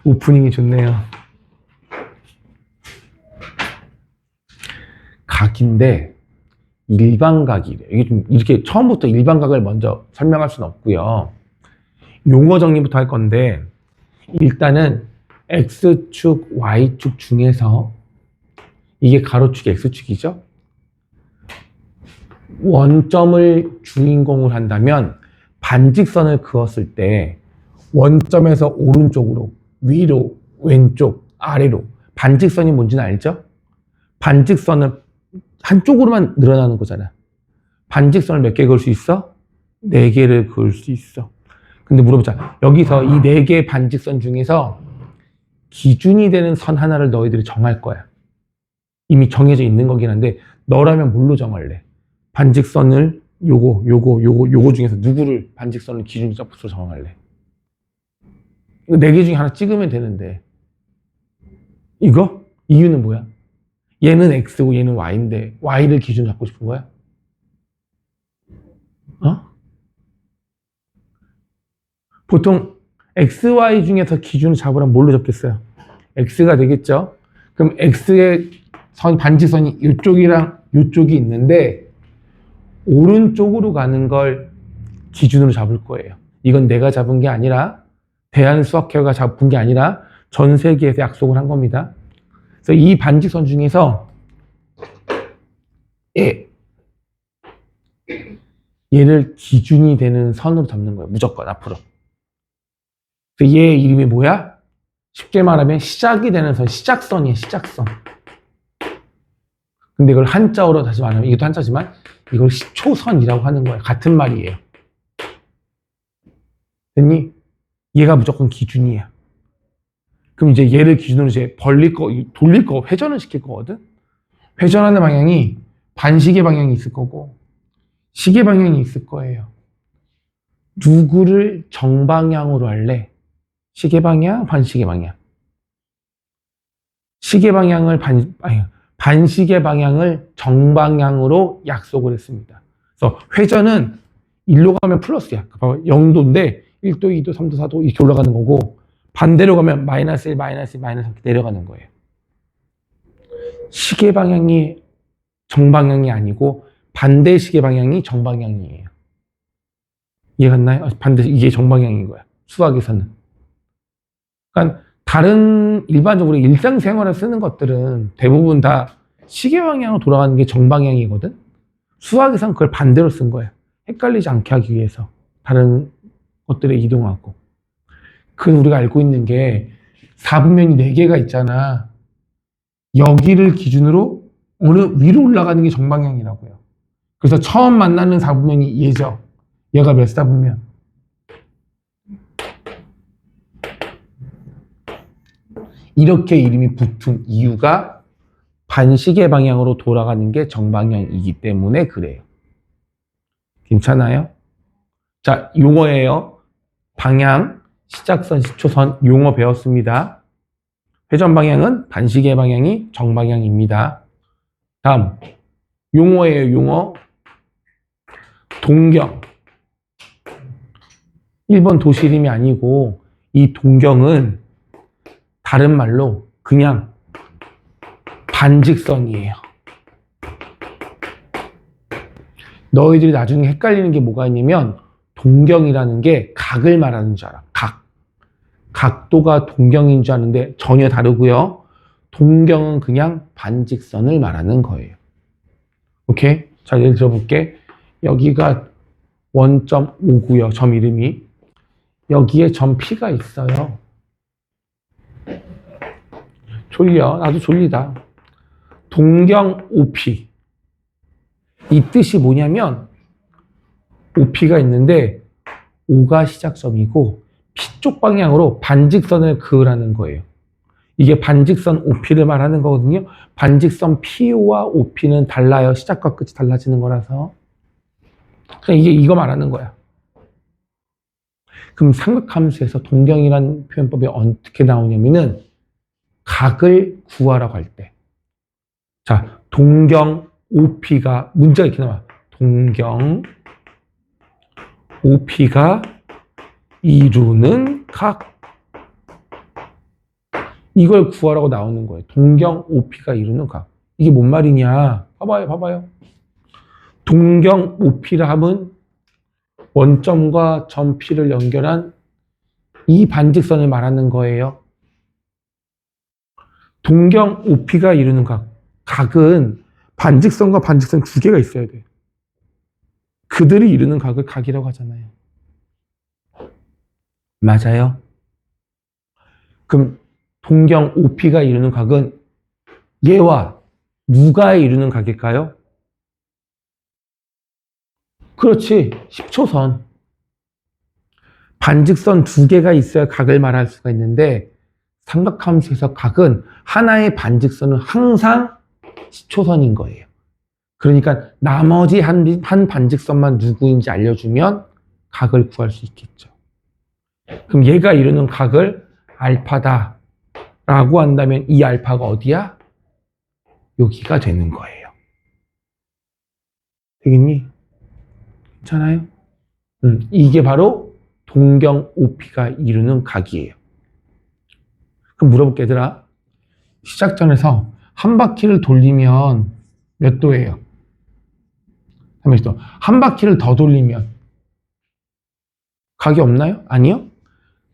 오프닝이 좋네요. 각인데 일반각이래. 이게 좀 이렇게 처음부터 일반각을 먼저 설명할 수는 없고요. 용어 정리부터 할 건데 일단은 X축, Y축 중에서 이게 가로축이 X축이죠. 원점을 주인공으로 한다면 반직선을 그었을 때 원점에서 오른쪽으로, 위로, 왼쪽, 아래로 반직선이 뭔지는 알죠? 반직선은 한쪽으로만 늘어나는 거잖아. 반직선을 몇 개 그을 수 있어? 4개를 그을 수 있어. 근데 물어보자. 여기서 이 4개의 반직선 중에서 기준이 되는 선 하나를 너희들이 정할 거야. 이미 정해져 있는 거긴 한데 너라면 뭘로 정할래? 반직선을 요거 중에서 누구를 반직선을 기준 점프로 정할래? 이거 4개 중에 하나 찍으면 되는데 이거? 이유는 뭐야? 얘는 X고 얘는 Y인데 Y를 기준 잡고 싶은 거야? 어? 보통 XY 중에서 기준을 잡으라면 뭘로 잡겠어요? X가 되겠죠? 그럼 X의 반지선이 이쪽이랑 이쪽이 있는데 오른쪽으로 가는 걸 기준으로 잡을 거예요. 이건 내가 잡은 게 아니라 대한수학회가 잡은 게 아니라 전 세계에서 약속을 한 겁니다. 그래서 이 반지선 중에서 얘를 기준이 되는 선으로 잡는 거예요. 무조건 앞으로. 그래서 얘 이름이 뭐야? 쉽게 말하면 시작이 되는 선, 시작선이에요. 시작선. 근데 이걸 한자어로 다시 말하면 이것도 한자지만 이걸 시초선이라고 하는 거예요. 같은 말이에요. 됐니? 얘가 무조건 기준이야. 그럼 이제 얘를 기준으로 이제 돌릴 거, 회전을 시킬 거거든? 회전하는 방향이 반시계 방향이 있을 거고, 시계 방향이 있을 거예요. 누구를 정방향으로 할래? 시계 방향, 반시계 방향. 시계 방향을 반시계 방향을 정방향으로 약속을 했습니다. 그래서 회전은 일로 가면 플러스야. 0도인데 1도, 2도, 3도, 4도 이렇게 올라가는 거고 반대로 가면 마이너스 1, 마이너스 1, 마이너스 1 이렇게 내려가는 거예요. 시계 방향이 정방향이 아니고 반대 시계 방향이 정방향이에요. 이해갔나요? 반대 이게 정방향인 거야. 수학에서는. 그러니까 다른 일반적으로 일상생활에 쓰는 것들은 대부분 다 시계 방향으로 돌아가는 게 정방향이거든. 수학에서는 그걸 반대로 쓴 거야. 헷갈리지 않게 하기 위해서 다른 것들에 이동하고. 그 우리가 알고 있는 게 4분면이 4개가 있잖아. 여기를 기준으로 어느 위로 올라가는 게 정방향이라고요. 그래서 처음 만나는 4분면이 얘죠. 얘가 몇 4분면? 이렇게 이름이 붙은 이유가 반시계 방향으로 돌아가는 게 정방향이기 때문에 그래요. 괜찮아요? 자, 용어예요. 방향, 시작선, 시초선 용어 배웠습니다. 회전 방향은 반시계 방향이 정방향입니다. 다음 용어예요. 용어. 동경. 1번 도시 이름이 아니고 이 동경은 다른 말로 그냥 반직선이에요. 너희들이 나중에 헷갈리는 게 뭐가 있냐면 동경이라는 게 각을 말하는 줄 알아. 각. 각도가 동경인 줄 아는데 전혀 다르고요. 동경은 그냥 반직선을 말하는 거예요. 오케이? 자, 예를 들어볼게. 여기가 원점 O고요. 점 이름이. 여기에 점 P가 있어요. 졸려. 나도 졸리다. 동경 OP. 이 뜻이 뭐냐면 OP가 있는데 O가 시작점이고 P 쪽 방향으로 반직선을 그으라는 거예요. 이게 반직선 OP를 말하는 거거든요. 반직선 PO와 OP는 달라요. 시작과 끝이 달라지는 거라서. 그냥 이거 말하는 거야. 그럼 삼각함수에서 동경이라는 표현법이 어떻게 나오냐면은 각을 구하라고 할 때. 자, 동경 OP가 문제가 이렇게 나와. 동경 OP가 이루는 각. 이걸 구하라고 나오는 거예요. 동경 OP가 이루는 각. 이게 뭔 말이냐? 봐봐요. 동경 OP라 함은 원점과 점 P를 연결한 이 반직선을 말하는 거예요. 동경 OP가 이루는 각. 각은 반직선과 반직선 두 개가 있어야 돼. 그들이 이루는 각을 각이라고 하잖아요. 맞아요? 그럼 동경 OP가 이루는 각은 얘와 누가 이루는 각일까요? 그렇지, 10초선. 반직선 두 개가 있어야 각을 말할 수가 있는데 삼각함수에서 각은 하나의 반직선은 항상 10초선인 거예요. 그러니까 나머지 한 반직선만 누구인지 알려주면 각을 구할 수 있겠죠. 그럼 얘가 이루는 각을 알파다 라고 한다면 이 알파가 어디야? 여기가 되는 거예요. 되겠니? 괜찮아요? 이게 바로 동경 OP가 이루는 각이에요. 그럼 물어볼게, 얘들아. 시작점에서 한 바퀴를 돌리면 몇 도예요? 한 바퀴를 더 돌리면 각이 없나요? 아니요?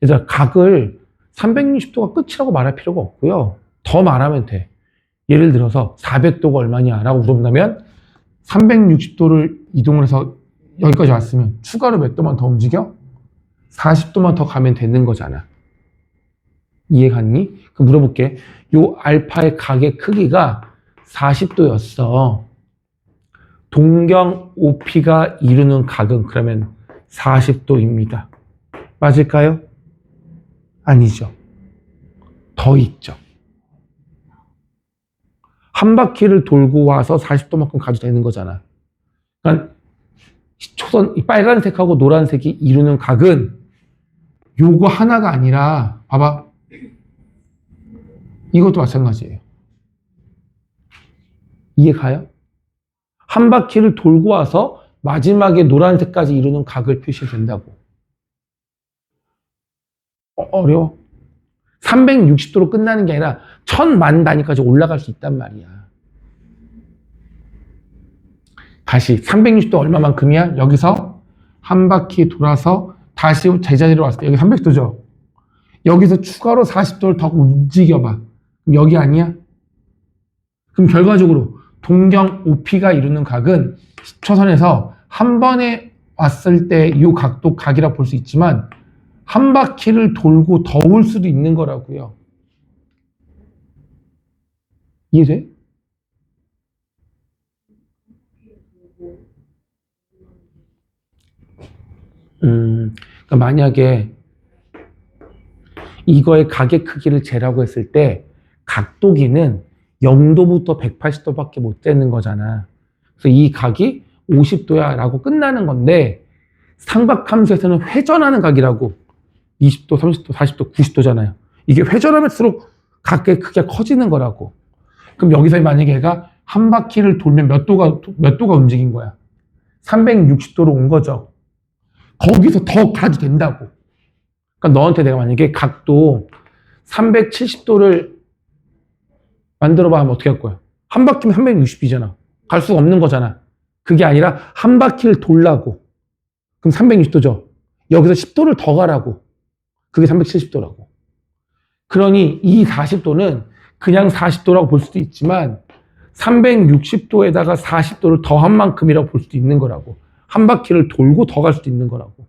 얘들아, 각을 360도가 끝이라고 말할 필요가 없고요. 더 말하면 돼. 예를 들어서 400도가 얼마냐 라고 물어본다면 360도를 이동을 해서 여기까지 왔으면 추가로 몇 도만 더 움직여? 40도만 더 가면 되는 거잖아. 이해갔니? 그럼 물어볼게. 요 알파의 각의 크기가 40도였어. 동경 OP가 이루는 각은 그러면 40도입니다. 맞을까요? 아니죠. 더 있죠. 한 바퀴를 돌고 와서 40도만큼 가도 되는 거잖아. 그러니까 초선, 이 빨간색하고 노란색이 이루는 각은 요거 하나가 아니라, 봐봐. 이것도 마찬가지예요. 이해 가요? 한 바퀴를 돌고 와서 마지막에 노란색까지 이루는 각을 표시된다고. 어려워? 360도로 끝나는 게 아니라 1000만 단위까지 올라갈 수 있단 말이야. 다시 360도 얼마만큼이야? 여기서 한 바퀴 돌아서 다시 제자리로 왔을 때 여기 300도죠? 여기서 추가로 40도를 더 움직여봐. 그럼 여기 아니야? 그럼 결과적으로 동경 OP가 이루는 각은 10초선에서 한 번에 왔을 때 이 각도 각이라 볼 수 있지만 한 바퀴를 돌고 더 올 수도 있는 거라고요. 이해돼? 그러니까 만약에 이거의 각의 크기를 재라고 했을 때 각도기는 0도부터 180도밖에 못 재는 거잖아. 그래서 이 각이 50도야 라고 끝나는 건데 삼각함수에서는 회전하는 각이라고 20도, 30도, 40도, 90도잖아요. 이게 회전하면서록 각의 크기가 커지는 거라고. 그럼 여기서 만약에 얘가 한 바퀴를 돌면 몇 도가 움직인 거야? 360도로 온 거죠. 거기서 더 가도 된다고. 그러니까 너한테 내가 만약에 각도 370도를 만들어봐 하면 어떻게 할 거야? 한 바퀴면 360이잖아. 갈 수가 없는 거잖아. 그게 아니라 한 바퀴를 돌라고. 그럼 360도죠. 여기서 10도를 더 가라고. 그게 370도라고. 그러니 이 40도는 그냥 40도라고 볼 수도 있지만 360도에다가 40도를 더한 만큼이라고 볼 수도 있는 거라고. 한 바퀴를 돌고 더 갈 수도 있는 거라고.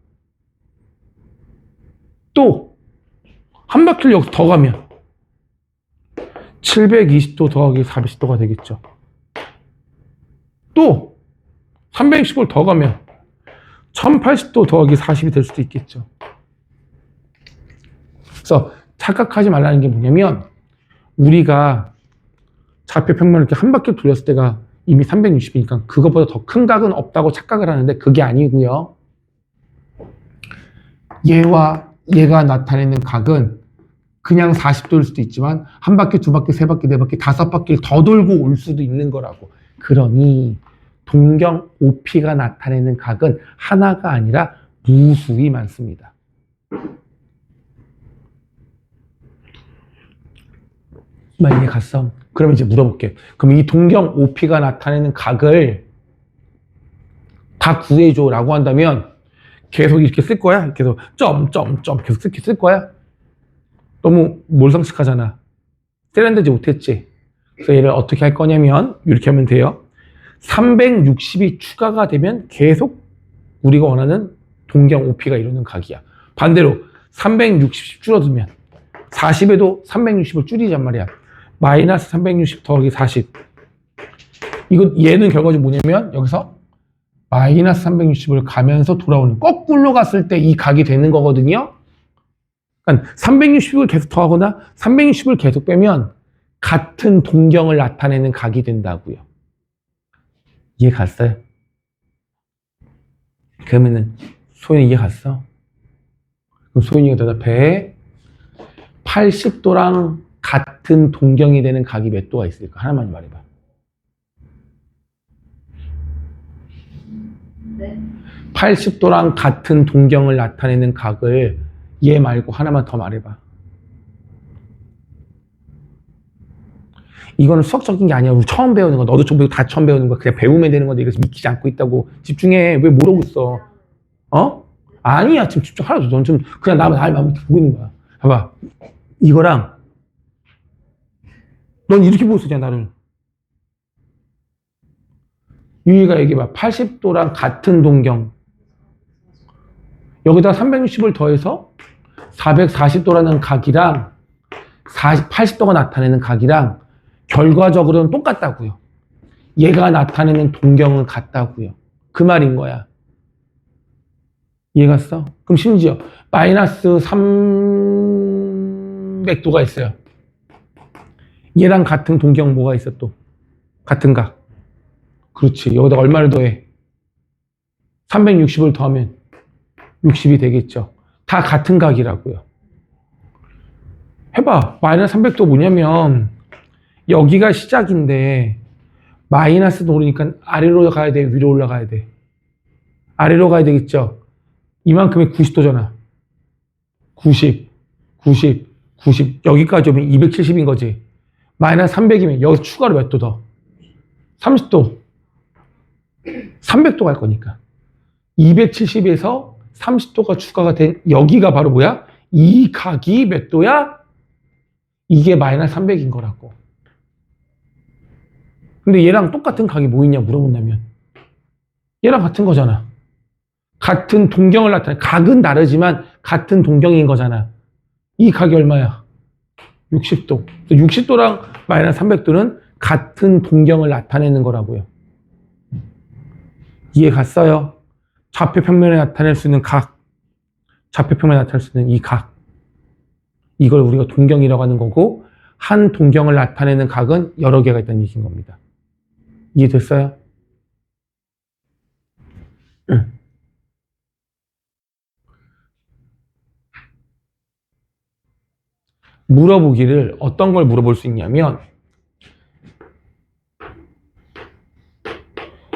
또 한 바퀴를 여기서 더 가면 720도 더하기 40도가 되겠죠. 또 360도를 더 가면 1080도 더하기 40이 될 수도 있겠죠. 그래서 착각하지 말라는 게 뭐냐면 우리가 좌표 평면을 이렇게 한 바퀴 돌렸을 때가 이미 360이니까 그것보다 더 큰 각은 없다고 착각을 하는데 그게 아니고요. 얘와 얘가 나타내는 각은 그냥 40도일 수도 있지만 한 바퀴, 두 바퀴, 세 바퀴, 네 바퀴, 다섯 바퀴를 더 돌고 올 수도 있는 거라고. 그러니 동경 OP가 나타내는 각은 하나가 아니라 무수히 많습니다. 이해 갔어? 그럼 이제 물어볼게. 그럼 이 동경 OP가 나타내는 각을 다 구해줘라고 한다면 계속 이렇게 쓸 거야? 계속 점점점 계속 이렇게 쓸 거야? 너무 몰상식하잖아. 세련되지 못했지? 그래서 얘를 어떻게 할 거냐면 이렇게 하면 돼요. 360이 추가가 되면 계속 우리가 원하는 동경 OP가 이루는 각이야. 반대로 360 줄어들면 40에도 360을 줄이란 말이야. 마이너스 360 더하기 40. 이거 얘는 결과적으로 뭐냐면 여기서 마이너스 360을 가면서 돌아오는 거꾸로 갔을 때 이 각이 되는 거거든요. 그러니까 360을 계속 더하거나 360을 계속 빼면 같은 동경을 나타내는 각이 된다고요. 이해 갔어요? 그러면은 소연이 이해 갔어? 그럼 소연이가 대답해. 80도랑 같은 동경이 되는 각이 몇 도가 있을까? 하나만 말해봐. 네. 80도랑 같은 동경을 나타내는 각을 얘 말고 하나만 더 말해봐. 이거는 수학적인 게 아니야. 우리 처음 배우는 거. 너도 다 처음 배우는 거. 그냥 배우면 되는 건데 이거 믿기지 않고 있다고. 집중해. 왜 모르고 있어? 어? 아니야. 지금 집중 하나도. 넌 좀 그냥 나만 보고 있는 거야. 봐봐. 이거랑 넌 이렇게 보고 있었잖아, 나를. 유희가 얘기해봐. 80도랑 같은 동경. 여기다 360을 더해서 440도라는 각이랑 80도가 나타내는 각이랑 결과적으로는 똑같다고요. 얘가 나타내는 동경은 같다고요. 그 말인 거야. 이해 갔어? 그럼 심지어 마이너스 300도가 있어요. 얘랑 같은 동경 뭐가 있어 또? 같은 각. 그렇지. 여기다 얼마를 더해? 360을 더하면 60이 되겠죠. 다 같은 각이라고요. 해봐. 마이너스 300도 뭐냐면 여기가 시작인데 마이너스 오르니까 아래로 가야 돼? 위로 올라가야 돼? 아래로 가야 되겠죠. 이만큼이 90도잖아. 90, 90, 90. 여기까지 오면 270인 거지. 마이너스 300이면 여기서 추가로 몇 도 더? 30도. 300도 갈 거니까. 270에서 30도가 추가가 된 여기가 바로 뭐야? 이 각이 몇 도야? 이게 마이너스 300인 거라고. 근데 얘랑 똑같은 각이 뭐 있냐 물어본다면 얘랑 같은 거잖아. 같은 동경을 나타내. 각은 다르지만 같은 동경인 거잖아. 이 각이 얼마야? 60도. 60도랑 마이너스 300도는 같은 동경을 나타내는 거라고요. 이해 갔어요? 좌표평면에 나타낼 수 있는 각, 좌표평면에 나타낼 수 있는 이 각, 이걸 우리가 동경이라고 하는 거고 한 동경을 나타내는 각은 여러 개가 있다는 얘기인 겁니다. 이해됐어요? 물어보기를 어떤 걸 물어볼 수 있냐면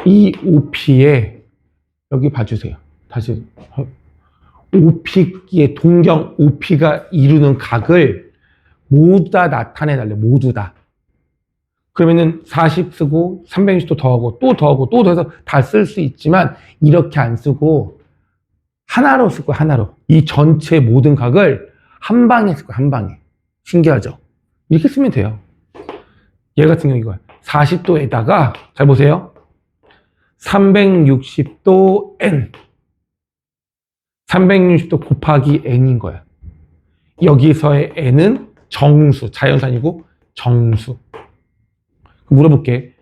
이 OP에 여기 봐주세요. 다시 OP의 동경 OP가 이루는 각을 모두 다 나타내달래. 모두 다. 그러면은 40 쓰고 360도 더하고 또 더하고 또 더해서 다 쓸 수 있지만 이렇게 안 쓰고 하나로 쓸 거야. 하나로. 이 전체 모든 각을 한 방에 쓸 거야. 한 방에. 신기하죠? 이렇게 쓰면 돼요. 얘 같은 경우 이거야. 40도에다가 잘 보세요. 360도 n. 360도 곱하기 n인 거야. 여기서의 n은 정수, 자연산이고 정수. 물어볼게.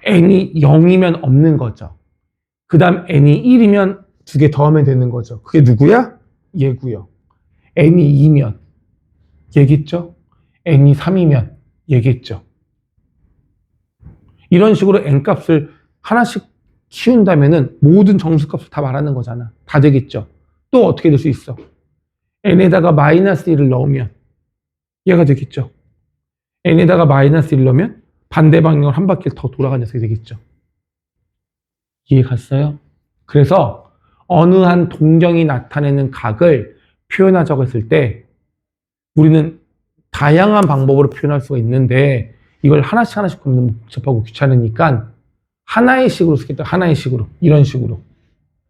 n이 0이면 없는 거죠. 그 다음 n이 1이면 두 개 더하면 되는 거죠. 그게 누구야? 얘고요. n이 2면 얘겠죠? n이 3이면 얘겠죠. 이런 식으로 n값을 하나씩 키운다면은 모든 정수값을 다 말하는 거잖아. 다 되겠죠. 또 어떻게 될 수 있어? n에다가 마이너스 1을 넣으면 얘가 되겠죠. n에다가 마이너스 1을 넣으면 반대 방향으로 한 바퀴를 더 돌아간 녀석이 되겠죠. 이해 갔어요? 그래서 어느 한 동경이 나타내는 각을 표현하자고 했을 때 우리는 다양한 방법으로 표현할 수가 있는데 이걸 하나씩 하나씩 너무 복잡하고 귀찮으니까 하나의 식으로 쓰겠다. 하나의 식으로. 이런 식으로.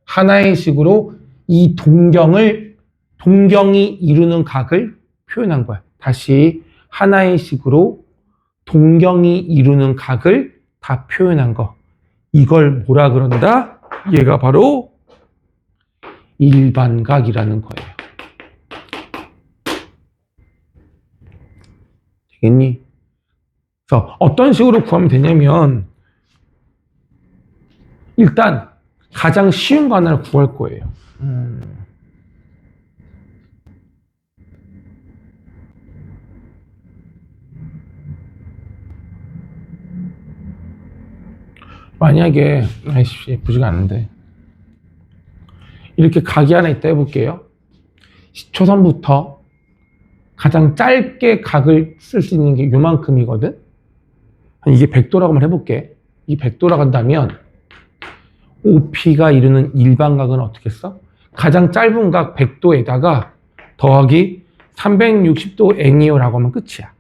하나의 식으로 이 동경이 이루는 각을 표현한 거야. 다시 하나의 식으로 동경이 이루는 각을 다 표현한 거. 이걸 뭐라 그런다? 얘가 바로 일반각이라는 거예요. 되겠니? 그래서 어떤 식으로 구하면 되냐면 일단 가장 쉬운 거 하나를 구할 거예요. 만약에 아이씨 예쁘지가 않은데 이렇게 각이 하나 있다 해볼게요. 초선부터 가장 짧게 각을 쓸 수 있는 게 요만큼이거든. 이게 100도라고 한번 해볼게. 이 100도라고 한다면 OP가 이루는 일반각은 어떻게 써? 가장 짧은 각 100도에다가 더하기 360도 N이요라고 하면 끝이야.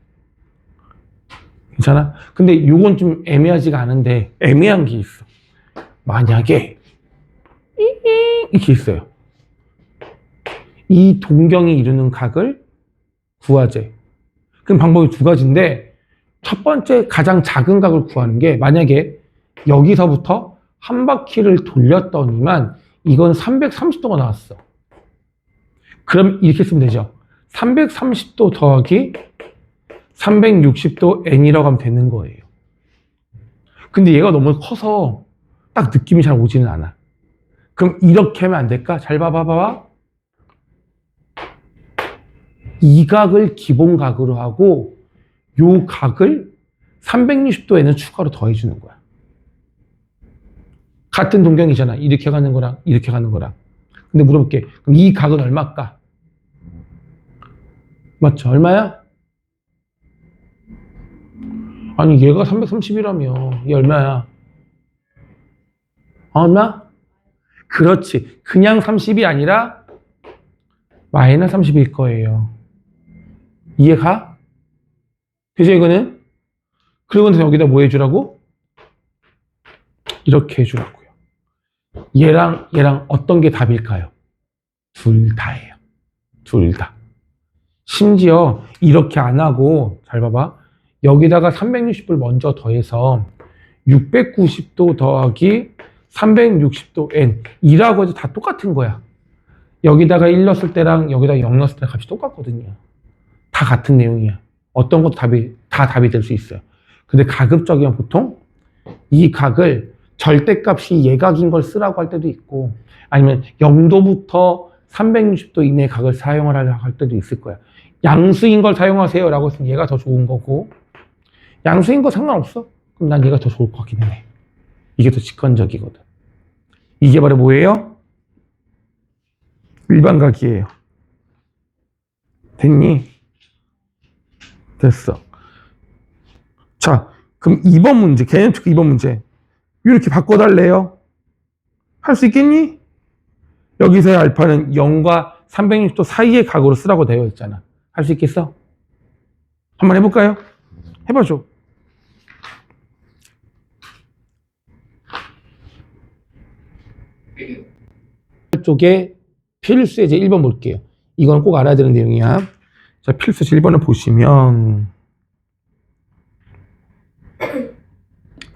괜찮아? 근데 요건 좀 애매하지가 않은데 애매한 게 있어. 만약에 이렇게 있어요. 이 동경이 이루는 각을 구하재. 그럼 방법이 두 가지인데 첫 번째 가장 작은 각을 구하는 게 만약에 여기서부터 한 바퀴를 돌렸더니만 이건 330도가 나왔어. 그럼 이렇게 쓰면 되죠. 330도 더하기 360도 N이라고 하면 되는 거예요. 근데 얘가 너무 커서 딱 느낌이 잘 오지는 않아. 그럼 이렇게 하면 안 될까? 잘 봐봐. 이 각을 기본 각으로 하고 요 각을 360도에는 추가로 더해주는 거야. 같은 동경이잖아. 이렇게 가는 거랑 이렇게 가는 거랑. 근데 물어볼게. 그럼 이 각은 얼마일까? 맞죠? 얼마야? 아니 얘가 330이라며 얘 얼마야? 얼마? 그렇지. 그냥 30이 아니라 마이너스 30일 거예요. 이해가? 그죠 이거는? 그리고 여기다 뭐 해주라고? 이렇게 해주라고요. 얘랑 어떤 게 답일까요? 둘 다예요. 둘 다. 심지어 이렇게 안 하고 잘 봐봐. 여기다가 360을 먼저 더해서 690도 더하기 360도 N 이라고 해도 다 똑같은 거야. 여기다가 1 넣었을 때랑 여기다가 0 넣었을 때 값이 똑같거든요. 다 같은 내용이야. 어떤 것도 다 답이 될 수 있어요. 근데 가급적이면 보통 이 각을 절대값이 예각인 걸 쓰라고 할 때도 있고 아니면 0도부터 360도 이내의 각을 사용을 하려고 할 때도 있을 거야. 양수인 걸 사용하세요 라고 했으면 얘가 더 좋은 거고 양수인 거 상관없어. 그럼 난 얘가 더 좋을 것 같긴 해. 이게 더 직관적이거든. 이게 바로 뭐예요? 일반각이에요. 됐니? 됐어. 자, 그럼 2번 문제, 개념축 2번 문제. 이렇게 바꿔달래요. 할 수 있겠니? 여기서의 알파는 0과 360도 사이의 각으로 쓰라고 되어 있잖아. 할 수 있겠어? 한번 해볼까요? 해봐줘. 쪽에 필수 예제 1번 볼게요. 이건 꼭 알아야 되는 내용이야. 자, 필수 예제 1번을 보시면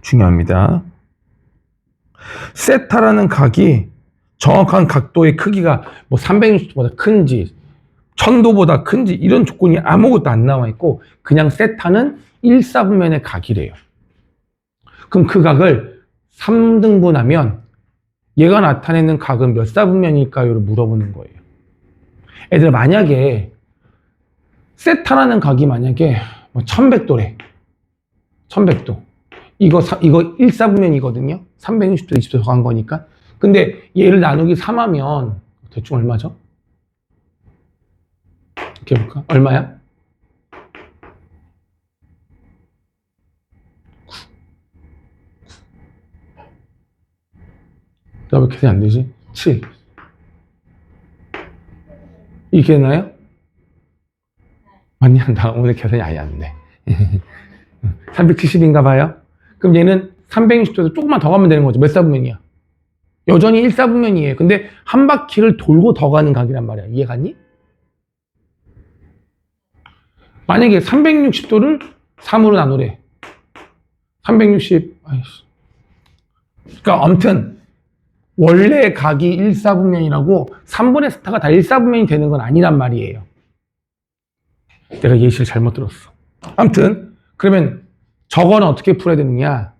중요합니다. 세타라는 각이 정확한 각도의 크기가 뭐 360도보다 큰지 1000도보다 큰지 이런 조건이 아무것도 안 나와 있고 그냥 세타는 1사분면의 각이래요. 그럼 그 각을 3등분하면 얘가 나타내는 각은 몇 사분면일까요?를 물어보는 거예요. 애들 만약에 세타라는 각이 만약에 1100도래. 1100도. 이거 1사분면이거든요. 360도, 20도 더한 거니까. 근데 얘를 나누기 3하면 대충 얼마죠? 이렇게 해볼까? 얼마야? 9. 왜 계산이 안 되지? 7. 이렇게 되나요? 많이 한다. 오늘 계산이 아예 안 돼. 370인가 봐요. 그럼 얘는 360도에서 조금만 더 가면 되는 거죠. 몇 사분면이야? 여전히 1사분면이에요. 근데 한 바퀴를 돌고 더 가는 각이란 말이야. 이해갔니? 만약에 360도를 3으로 나누래. 360, 아이씨. 그러니까 아무튼 원래 각이 1사분면이라고 3분의 스타가 다 1사분면이 되는 건 아니란 말이에요. 내가 예시를 잘못 들었어. 아무튼 그러면 저거는 어떻게 풀어야 되느냐?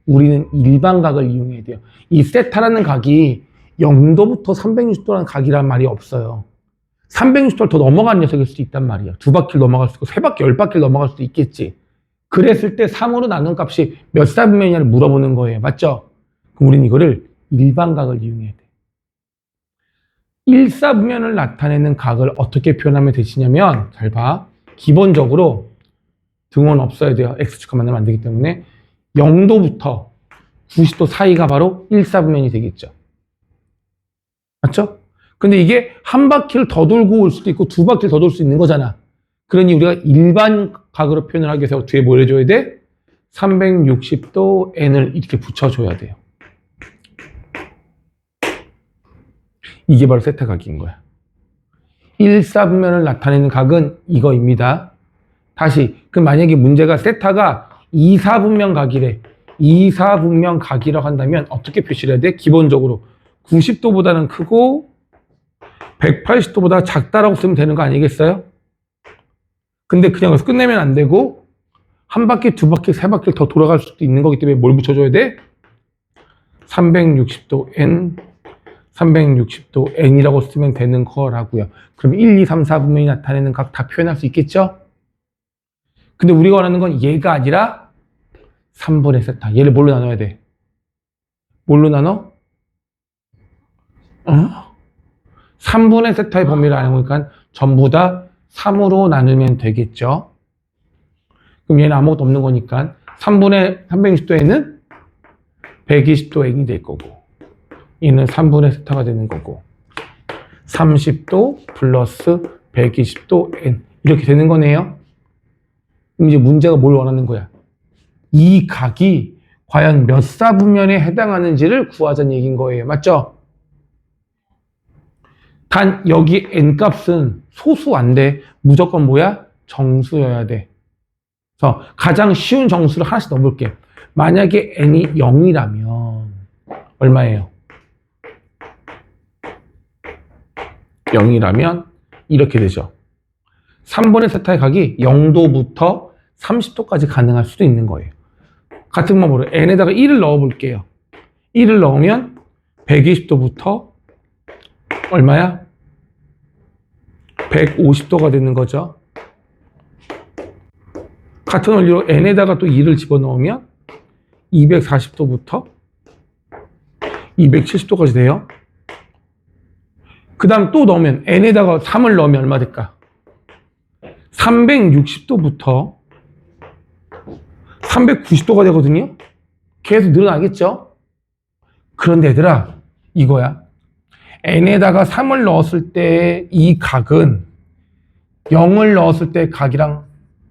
우리는 일반각을 이용해야 돼요. 이 세타라는 각이 0도부터 360도라는 각이란 말이 없어요. 360도를 더 넘어가는 녀석일 수도 있단 말이야. 2바퀴를 넘어갈 수도 있고 3바퀴, 10바퀴를 넘어갈 수도 있겠지. 그랬을 때 3으로 나눈 값이 몇 사분면이냐를 물어보는 거예요. 맞죠? 그럼 우리는 이거를 일반각을 이용해야 돼. 1사분면을 나타내는 각을 어떻게 표현하면 되시냐면, 잘 봐. 기본적으로 등호는 없어야 돼요. X축과 만나면 안 되기 때문에 0도부터 90도 사이가 바로 1사분면이 되겠죠. 맞죠? 근데 이게 한 바퀴를 더 돌고 올 수도 있고 2바퀴를 더 돌 수 있는 거잖아. 그러니 우리가 일반 각으로 표현을 하기 위해서 뒤에 뭘 해줘야 돼? 360도 n을 이렇게 붙여줘야 돼요. 이게 바로 세타 각인 거야. 1사분면을 나타내는 각은 이거입니다. 다시, 그럼 만약에 문제가 세타가 2사분면 각이래. 2사분면 각이라고 한다면 어떻게 표시를 해야 돼? 기본적으로 90도보다는 크고 180도보다 작다라고 쓰면 되는 거 아니겠어요? 근데 그냥 여기서 끝내면 안 되고 한 바퀴, 2바퀴, 3바퀴를 더 돌아갈 수도 있는 거기 때문에 뭘 붙여줘야 돼? 360도 n, 360도 n이라고 쓰면 되는 거라고요. 그럼 1, 2, 3, 4분면이 나타내는 각 다 표현할 수 있겠죠? 근데 우리가 원하는 건 얘가 아니라 3분의 세타. 얘를 뭘로 나눠야 돼? 뭘로 나눠? 3분의 세타의 범위를 알아보니까 전부 다 3으로 나누면 되겠죠? 그럼 얘는 아무것도 없는 거니까 3분의 360도에는 120도 n이 될 거고 얘는 3분의 세타가 되는 거고 30도 플러스 120도 n 이렇게 되는 거네요. 그럼 이제 문제가 뭘 원하는 거야? 이 각이 과연 몇 사분면에 해당하는지를 구하자는 얘기인 거예요. 맞죠? 단 여기 n값은 소수 안 돼. 무조건 뭐야? 정수여야 돼. 그래서 가장 쉬운 정수를 하나씩 넣어볼게. 만약에 n이 0이라면 얼마예요? 0이라면 이렇게 되죠. 3분의 세타의 각이 0도부터 30도까지 가능할 수도 있는 거예요. 같은 방법으로 n에다가 1을 넣어볼게요. 1을 넣으면 120도부터 얼마야? 150도가 되는 거죠. 같은 원리로 n에다가 또 2를 집어넣으면 240도부터 270도까지 돼요. 그 다음 또 넣으면 n에다가 3을 넣으면 얼마 될까? 360도부터 390도가 되거든요. 계속 늘어나겠죠? 그런데 얘들아 이거야. n에다가 3을 넣었을 때 이 각은 0을 넣었을 때 각이랑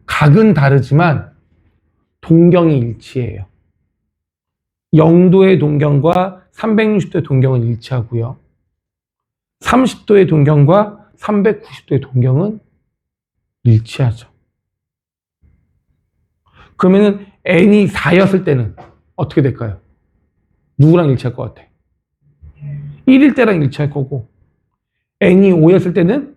각은 다르지만 동경이 일치해요. 0도의 동경과 360도의 동경은 일치하고요. 30도의 동경과 390도의 동경은 일치하죠. 그러면은 n이 4였을 때는 어떻게 될까요? 누구랑 일치할 것 같아? 1일 때랑 일치할 거고 n이 5였을 때는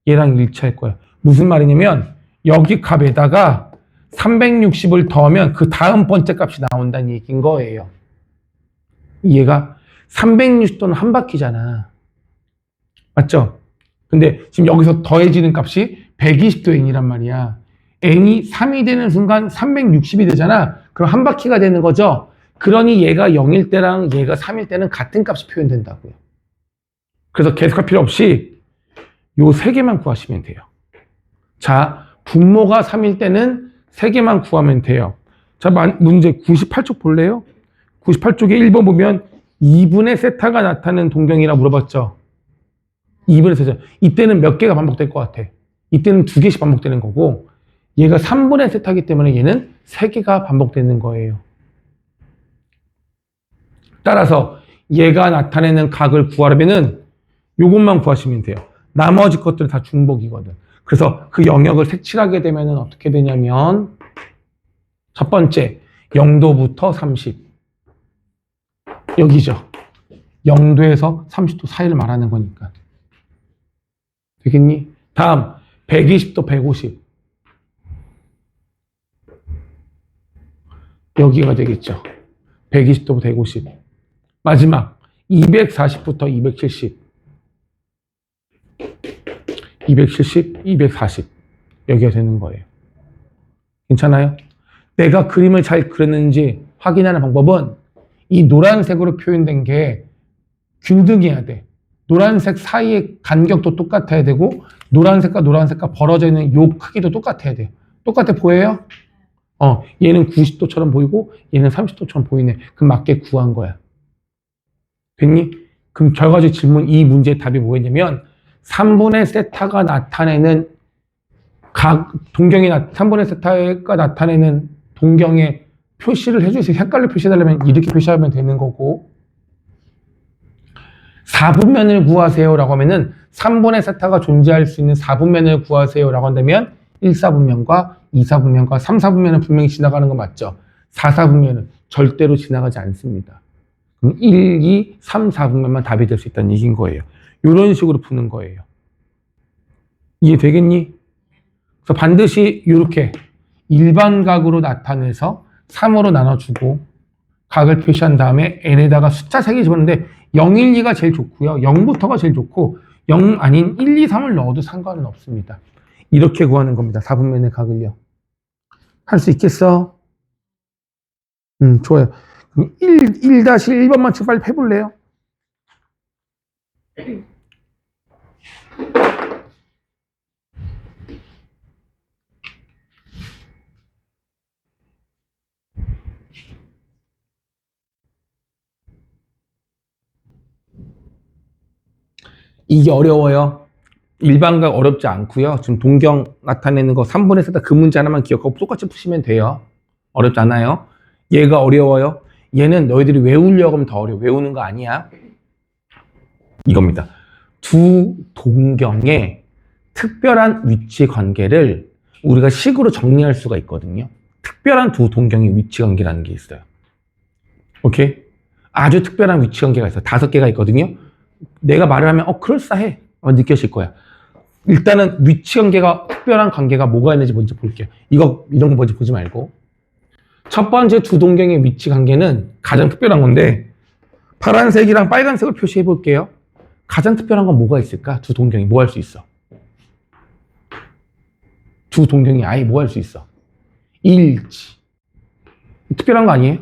얘랑 일치할 거야. 무슨 말이냐면 여기 값에다가 360을 더하면 그 다음 번째 값이 나온다는 얘기인 거예요. 얘가 360도는 한 바퀴잖아. 맞죠? 근데 지금 여기서 더해지는 값이 120도 n이란 말이야. n이 3이 되는 순간 360이 되잖아. 그럼 한 바퀴가 되는 거죠. 그러니 얘가 0일 때랑 얘가 3일 때는 같은 값이 표현된다고요. 그래서 계속할 필요 없이 요 세 개만 구하시면 돼요. 자, 분모가 3일 때는 세 개만 구하면 돼요. 자, 문제 98쪽 볼래요? 98쪽에 1번 보면 2분의 세타가 나타나는 동경이라 물어봤죠. 2분의 세제. 이때는 몇 개가 반복될 것 같아? 이때는 2개씩 반복되는 거고, 얘가 3분의 세타이기 때문에 얘는 3개가 반복되는 거예요. 따라서 얘가 나타내는 각을 구하려면은 요것만 구하시면 돼요. 나머지 것들은 다 중복이거든. 그래서 그 영역을 색칠하게 되면은 어떻게 되냐면, 첫 번째, 0도부터 30. 여기죠. 0도에서 30도 사이를 말하는 거니까. 되겠니? 다음, 120도 150. 여기가 되겠죠. 120도부터 150. 마지막, 240부터 270. 270, 240. 여기가 되는 거예요. 괜찮아요? 내가 그림을 잘 그렸는지 확인하는 방법은 이 노란색으로 표현된 게 균등해야 돼. 노란색 사이의 간격도 똑같아야 되고 노란색과 노란색과 벌어져 있는 요 크기도 똑같아야 돼. 똑같아 보여요? 얘는 90도처럼 보이고 얘는 30도처럼 보이네. 그럼 맞게 구한 거야. 됐니? 그럼 결과적 질문 이 문제의 답이 뭐였냐면 3분의 세타가 나타내는 각 동경이 3분의 세타가 나타내는 동경의 표시를 해주세요. 색깔로 표시해달라면 이렇게 표시하면 되는 거고 4분면을 구하세요 라고 하면은 3분의 세타가 존재할 수 있는 4분면을 구하세요 라고 한다면 1사분면과 2사분면과 3사분면은 분명히 지나가는 거 맞죠? 4사분면은 절대로 지나가지 않습니다. 그럼 1, 2, 3, 4분면만 답이 될 수 있다는 얘기인 거예요. 이런 식으로 푸는 거예요. 이해되겠니? 그래서 반드시 이렇게 일반각으로 나타내서 3으로 나눠주고 각을 표시한 다음에 n에다가 숫자 3개 집었는데 0, 1, 2가 제일 좋고요. 0부터가 제일 좋고 0 아닌 1, 2, 3을 넣어도 상관은 없습니다. 이렇게 구하는 겁니다. 4분면의 각을요. 할 수 있겠어? 좋아요. 그럼 1-1번만 지금 빨리 해볼래요? 이게 어려워요. 일반각 어렵지 않고요. 지금 동경 나타내는 거 3분의 세타 그 문제 하나만 기억하고 똑같이 푸시면 돼요. 어렵지 않아요. 얘가 어려워요. 얘는 너희들이 외우려고 하면 더 어려워. 외우는 거 아니야. 이겁니다. 두 동경의 특별한 위치 관계를 우리가 식으로 정리할 수가 있거든요. 특별한 두 동경의 위치 관계라는 게 있어요. 오케이? 아주 특별한 위치 관계가 있어요. 5개가 있거든요. 내가 말을 하면 그럴싸해 느껴질 거야. 일단은 위치 관계가 특별한 관계가 뭐가 있는지 먼저 볼게요. 이런 거 먼저 보지 말고 첫 번째 두 동경의 위치 관계는 가장 특별한 건데 파란색이랑 빨간색을 표시해 볼게요. 가장 특별한 건 뭐가 있을까? 두 동경이 뭐 할 수 있어? 두 동경이 아예 뭐 할 수 있어? 일치. 특별한 거 아니에요?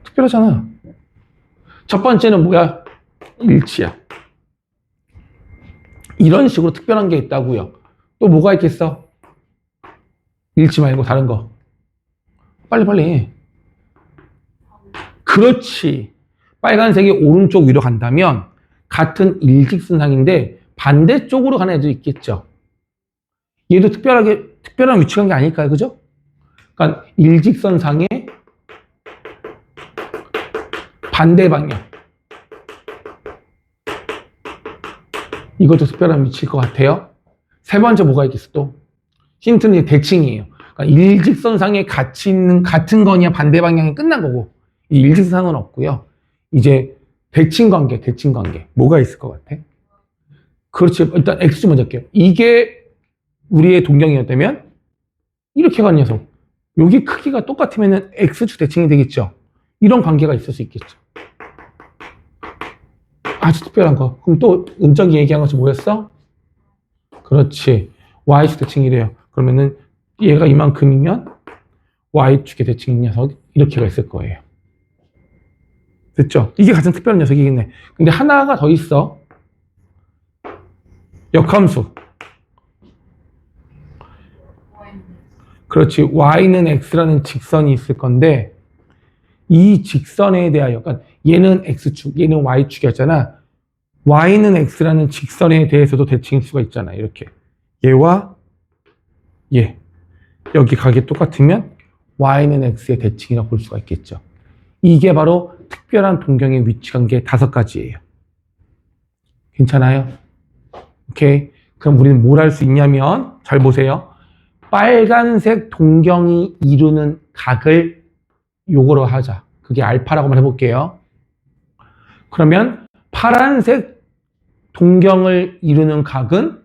특별하잖아. 첫 번째는 뭐야? 일치야. 이런 식으로 특별한 게 있다고요. 또 뭐가 있겠어? 일치 말고 다른 거. 빨리빨리 해. 그렇지. 빨간색이 오른쪽 위로 간다면 같은 일직선상인데 반대쪽으로 가는 애도 있겠죠. 얘도 특별한 위치관계 아닐까요? 그죠? 그러니까 일직선상의 반대 방향. 이것도 특별한 위치일 것 같아요. 세 번째 뭐가 있겠어 또? 힌트는 대칭이에요. 그러니까 일직선상에 같은 거냐 반대 방향이 끝난 거고 이 일직선상은 없고요. 이제 대칭 관계. 뭐가 있을 것 같아? 그렇지. 일단 X 먼저 할게요. 이게 우리의 동경이었다면 이렇게 간 녀석. 여기 크기가 똑같으면 X축 대칭이 되겠죠. 이런 관계가 있을 수 있겠죠. 아주 특별한 거. 그럼 또 은정이 얘기한 것이 뭐였어? 그렇지. Y축 대칭이래요. 그러면은 얘가 이만큼이면 Y축의 대칭인 녀석 이렇게가 있을 거예요. 됐죠? 이게 가장 특별한 녀석이겠네. 근데 하나가 더 있어. 역함수. 그렇지. Y는 X라는 직선이 있을 건데 이 직선에 대하여 그러니까 얘는 X축, 얘는 Y축이었잖아. y는 x라는 직선에 대해서도 대칭수가 있잖아. 이렇게. 얘와 얘. 여기 각이 똑같으면 y는 x의 대칭이라고 볼 수가 있겠죠. 이게 바로 특별한 동경의 위치관계 5가지예요. 괜찮아요? 오케이. 그럼 우리는 뭘 할 수 있냐면, 잘 보세요. 빨간색 동경이 이루는 각을 요거로 하자. 그게 알파라고 해볼게요. 그러면 파란색 동경을 이루는 각은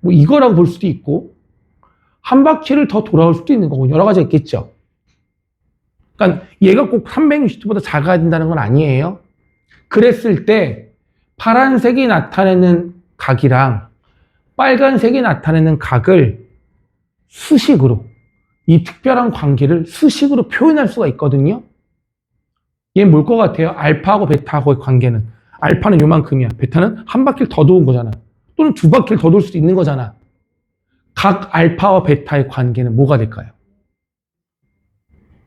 뭐 이거라고 볼 수도 있고, 한 바퀴를 더 돌아올 수도 있는 거고, 여러 가지가 있겠죠. 그러니까 얘가 꼭 360도보다 작아야 된다는 건 아니에요. 그랬을 때 파란색이 나타내는 각이랑 빨간색이 나타내는 각을 수식으로, 이 특별한 관계를 수식으로 표현할 수가 있거든요. 얘는 뭘 것 같아요? 알파하고 베타하고의 관계는, 알파는 요만큼이야. 베타는 한 바퀴를 더 도는 거잖아. 또는 2바퀴를 더 돌 수도 있는 거잖아. 각 알파와 베타의 관계는 뭐가 될까요?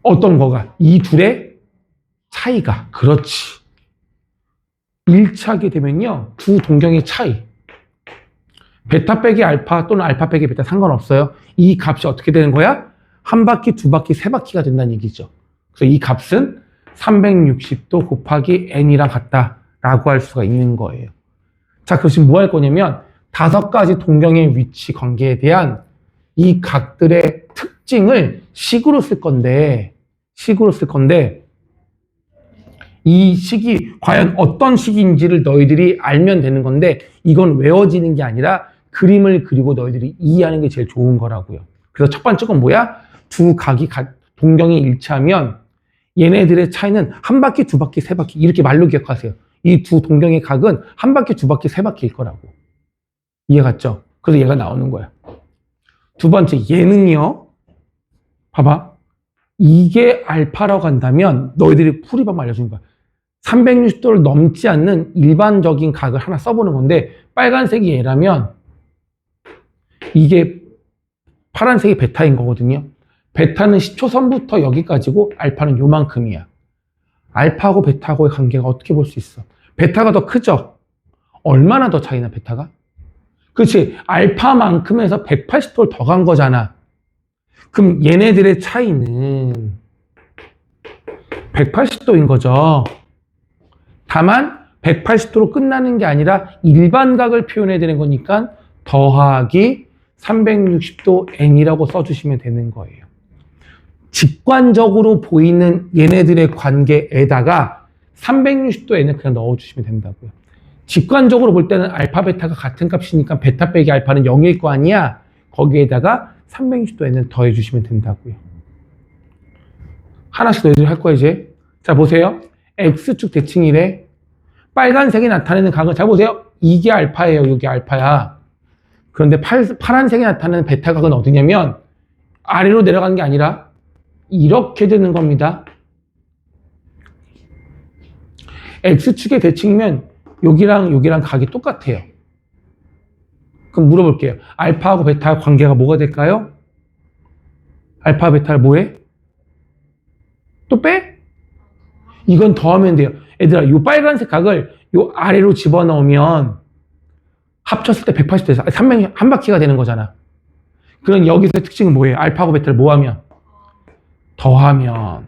어떤 거가? 이 둘의 차이가. 그렇지. 일치하게 되면요, 두 동경의 차이. 베타 빼기 알파 또는 알파 빼기 베타 상관없어요. 이 값이 어떻게 되는 거야? 한 바퀴, 2바퀴, 3바퀴가 된다는 얘기죠. 그래서 이 값은 360도 곱하기 n이랑 같다라고 할 수가 있는 거예요. 자, 그럼 지금 뭐 할 거냐면 5가지 동경의 위치 관계에 대한 이 각들의 특징을 식으로 쓸 건데, 이 식이 과연 어떤 식인지를 너희들이 알면 되는 건데, 이건 외워지는 게 아니라 그림을 그리고 너희들이 이해하는 게 제일 좋은 거라고요. 그래서 첫 번째 건 뭐야? 두 각이 동경이 일치하면 얘네들의 차이는 한 바퀴, 2바퀴, 3바퀴, 이렇게 말로 기억하세요. 이 두 동경의 각은 한 바퀴, 2바퀴, 3바퀴일 거라고. 이해 갔죠? 그래서 얘가 나오는 거야. 두 번째, 얘는요, 봐봐. 이게 알파라고 한다면 너희들이 풀이법 알려주는 거야. 360도를 넘지 않는 일반적인 각을 하나 써보는 건데, 빨간색이 얘라면 이게 파란색이 베타인 거거든요. 베타는 10초선부터 여기까지고 알파는 요만큼이야. 알파하고 베타하고의 관계가 어떻게 볼 수 있어? 베타가 더 크죠? 얼마나 더 차이나, 베타가? 그렇지. 알파만큼에서 180도를 더 간 거잖아. 그럼 얘네들의 차이는 180도인 거죠. 다만 180도로 끝나는 게 아니라 일반각을 표현해야 되는 거니까 더하기 360도 n이라고 써주시면 되는 거예요. 직관적으로 보이는 얘네들의 관계에다가 360도 n을 그냥 넣어주시면 된다고요. 직관적으로 볼 때는 알파, 베타가 같은 값이니까 베타 빼기 알파는 0일 거 아니야. 거기에다가 360도 n을 더해주시면 된다고요. 하나씩 너희들이 할 거야, 이제. 자, 보세요. X축 대칭이래. 빨간색이 나타내는 각은, 잘 보세요. 이게 알파예요. 이게 알파야. 그런데 파란색이 나타내는 베타 각은 어디냐면 아래로 내려가는 게 아니라 이렇게 되는 겁니다. X축의 대칭이면 여기랑 각이 똑같아요. 그럼 물어볼게요. 알파하고 베타의 관계가 뭐가 될까요? 알파, 베타를 뭐해? 또 빼? 이건 더하면 돼요. 얘들아, 이 빨간색 각을 요 아래로 집어넣으면 합쳤을 때 180도에서 한 바퀴가 되는 거잖아. 그럼 여기서 특징은 뭐예요? 알파하고 베타를 뭐하면? 더하면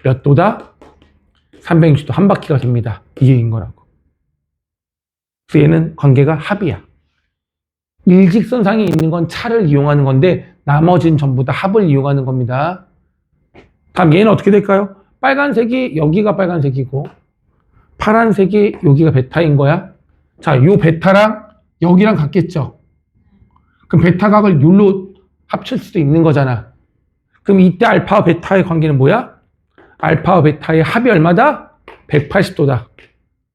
몇 도다? 360도 한 바퀴가 됩니다. 이게 인 거라고. 그래서 얘는 관계가 합이야. 일직선상에 있는 건 차를 이용하는 건데 나머지는 전부 다 합을 이용하는 겁니다. 다음 얘는 어떻게 될까요? 빨간색이 여기가 빨간색이고 파란색이 여기가 베타인 거야. 자, 요 베타랑 여기랑 같겠죠? 그럼 베타 각을 율로 합칠 수도 있는 거잖아. 그럼 이때 알파와 베타의 관계는 뭐야? 알파와 베타의 합이 얼마다? 180도다.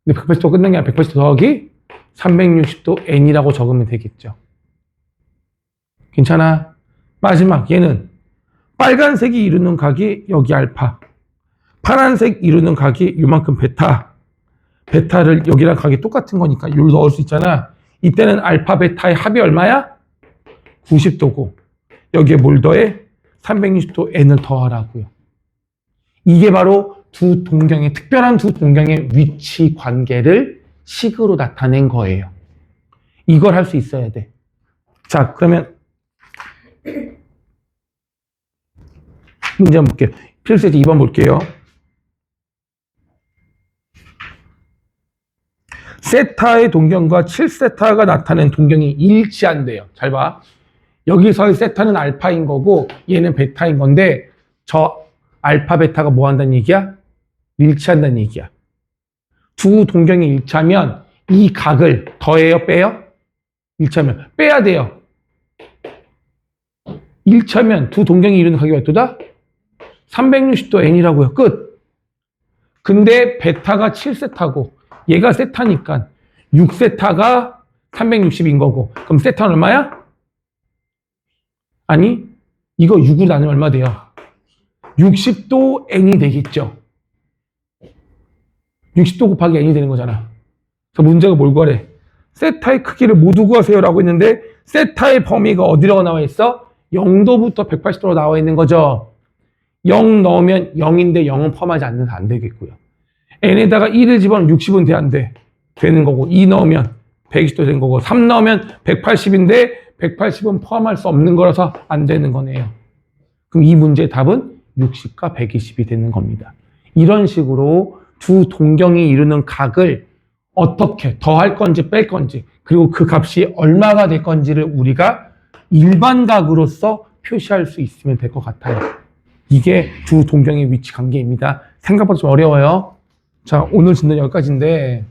근데 180도 끝난 게 아니라 180도 더하기 360도 n이라고 적으면 되겠죠. 괜찮아? 마지막 얘는 빨간색이 이루는 각이 여기 알파, 파란색 이루는 각이 요만큼 베타. 베타를 여기랑 각이 똑같은 거니까 율 넣을 수 있잖아. 이때는 알파, 베타의 합이 얼마야? 90도고 여기에 뭘 더해? 360도 n을 더하라고요. 이게 바로 특별한 두 동경의 위치 관계를 식으로 나타낸 거예요. 이걸 할 수 있어야 돼. 자, 그러면 문제 한번 볼게요. 필수제 2번 볼게요. 세타의 동경과 7세타가 나타낸 동경이 일치한대요. 잘 봐. 여기서의 세타는 알파인 거고 얘는 베타인 건데 저 알파, 베타가 뭐 한다는 얘기야? 일치한다는 얘기야. 두 동경이 일치하면 이 각을 더해요? 빼요? 일치하면 빼야 돼요. 일치하면 두 동경이 이루는 각이 어떠다? 360도 n이라고요. 끝. 근데 베타가 7세타고 얘가 세타니까 6세타가 360인 거고 그럼 세타는 얼마야? 아니 이거 6으로 나누면 얼마 돼요? 60도 n이 되겠죠. 60도 곱하기 n이 되는 거잖아. 그래서 문제가 뭘 구하래? 세타의 크기를 모두 구하세요 라고 했는데 세타의 범위가 어디라고 나와 있어? 0도부터 180도로 나와 있는 거죠. 0 넣으면 0인데 0은 포함하지 않는서 안 되겠고요. n에다가 1을 집어넣으면 60은 돼, 안 돼? 되는 거고 2 넣으면 120도 되는 거고 3 넣으면 180인데 180은 포함할 수 없는 거라서 안 되는 거네요. 그럼 이 문제의 답은 60과 120이 되는 겁니다. 이런 식으로 두 동경이 이루는 각을 어떻게 더할 건지 뺄 건지 그리고 그 값이 얼마가 될 건지를 우리가 일반각으로서 표시할 수 있으면 될 것 같아요. 이게 두 동경의 위치 관계입니다. 생각보다 좀 어려워요. 자, 오늘 진도는 여기까지인데